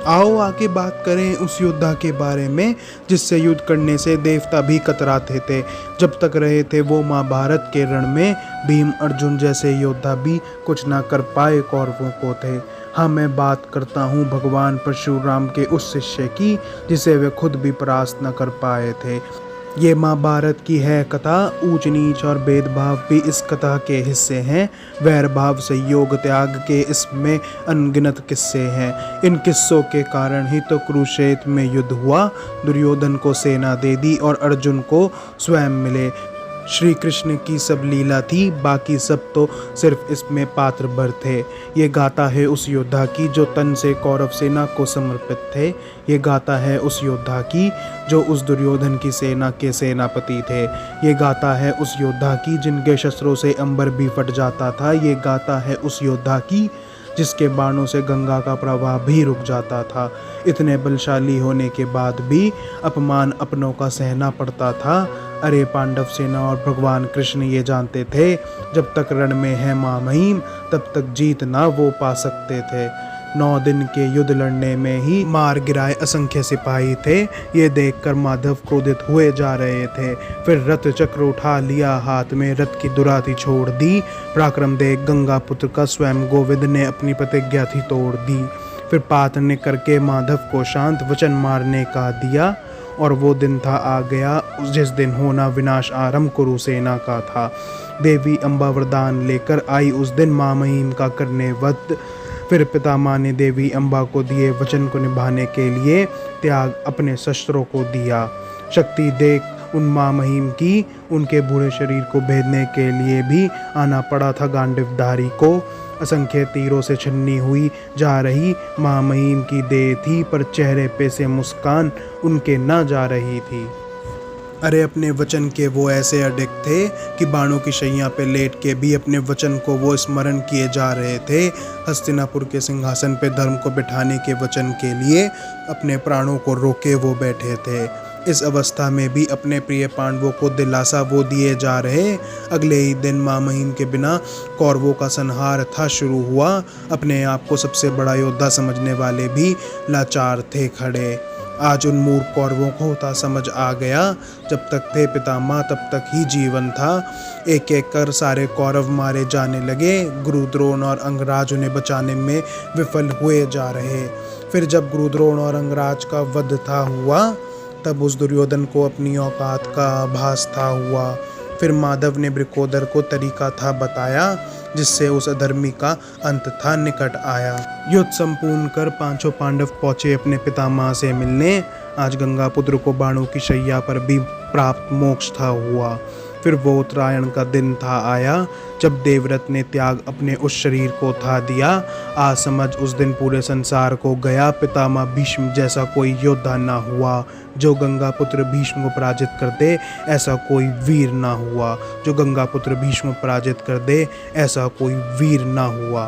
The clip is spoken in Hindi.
आओ आगे बात करें उस योद्धा के बारे में जिससे युद्ध करने से देवता भी कतराते थे। जब तक रहे थे वो महाभारत के रण में, भीम अर्जुन जैसे योद्धा भी कुछ ना कर पाए कौरवों को थे। हाँ, मैं बात करता हूँ भगवान परशुराम के उस शिष्य की जिसे वे खुद भी परास्त न कर पाए थे। ये महाभारत की है कथा। ऊंच नीच और भेदभाव भी इस कथा के हिस्से हैं। वैर भाव संयोग त्याग के इसमें अनगिनत किस्से हैं। इन किस्सों के कारण ही तो कुरुक्षेत्र में युद्ध हुआ। दुर्योधन को सेना दे दी और अर्जुन को स्वयं मिले। श्री कृष्ण की सब लीला थी, बाकी सब तो सिर्फ इसमें पात्र भर थे। ये गाथा है उस योद्धा की जो तन से कौरव सेना को समर्पित थे। ये गाथा है उस योद्धा की जो उस दुर्योधन की सेना के सेनापति थे। ये गाथा है उस योद्धा की जिनके शस्त्रों से अंबर भी फट जाता था। ये गाथा है उस योद्धा की जिसके बाणों से गंगा का प्रवाह भी रुक जाता था। इतने बलशाली होने के बाद भी अपमान अपनों का सहना पड़ता था। अरे पांडव सेना और भगवान कृष्ण ये जानते थे जब तक रण में है माँ महिम तब तक जीत ना वो पा सकते थे। 9 दिन के युद्ध लड़ने में ही मार गिराए असंख्य सिपाही थे। ये देखकर माधव क्रोधित हुए जा रहे थे। फिर रथ चक्र उठा लिया हाथ में, रथ की दुराती छोड़ दी। पराक्रम देख गंगा पुत्र का स्वयं गोविंद ने अपनी प्रतिज्ञा थी तोड़ दी। फिर पात ने करके माधव को शांत वचन मारने का दिया और वो दिन था आ गया जिस दिन होना विनाश आरंभ कुरुसेना का था। देवी अम्बा वरदान लेकर आई उस दिन माँ महिम का करने वध। फिर पितामह ने देवी अम्बा को दिए वचन को निभाने के लिए त्याग अपने शस्त्रों को दिया। शक्ति देख उन माँ महिम की उनके बूढ़े शरीर को भेदने के लिए भी आना पड़ा था गांडीवधारी को। असंख्य तीरों से छन्नी हुई जा रही माँ महिम की देह थी, पर चेहरे पे से मुस्कान उनके ना जा रही थी। अरे अपने वचन के वो ऐसे अडिग थे कि बाणों की शैया पे लेट के भी अपने वचन को वो स्मरण किए जा रहे थे। हस्तिनापुर के सिंहासन पे धर्म को बिठाने के वचन के लिए अपने प्राणों को रोके वो बैठे थे। इस अवस्था में भी अपने प्रिय पांडवों को दिलासा वो दिए जा रहे। अगले ही दिन माँ महिम के बिना कौरवों का संहार था शुरू हुआ। अपने आप को सबसे बड़ा योद्धा समझने वाले भी लाचार थे खड़े। आज उन मूर्ख कौरवों को होता समझ आ गया। जब तक थे पितामह तब तक ही जीवन था। एक एक कर सारे कौरव मारे जाने लगे। गुरु द्रोण और अंगराज उन्हें बचाने में विफल हुए जा रहे। फिर जब गुरु द्रोण और अंगराज का वध था हुआ तब उस दुर्योधन को अपनी औकात का आभास था हुआ। फिर माधव ने वृकोदर को तरीका था बताया जिससे उस अधर्मी का अंत था निकट आया। युद्ध संपूर्ण कर 5 पांडव पहुंचे अपने पितामह से मिलने। आज गंगापुत्र को बाणों की शैया पर भी प्राप्त मोक्ष था हुआ। फिर वो उत्तरायण का दिन था आया जब देवव्रत ने त्याग अपने उस शरीर को था दिया। आज समझ उस दिन पूरे संसार को गया। पितामह भीष्म जैसा कोई योद्धा ना हुआ जो गंगापुत्र भीष्म को पराजित कर दे, ऐसा कोई वीर ना हुआ जो गंगापुत्र भीष्म को पराजित कर दे, ऐसा कोई वीर ना हुआ।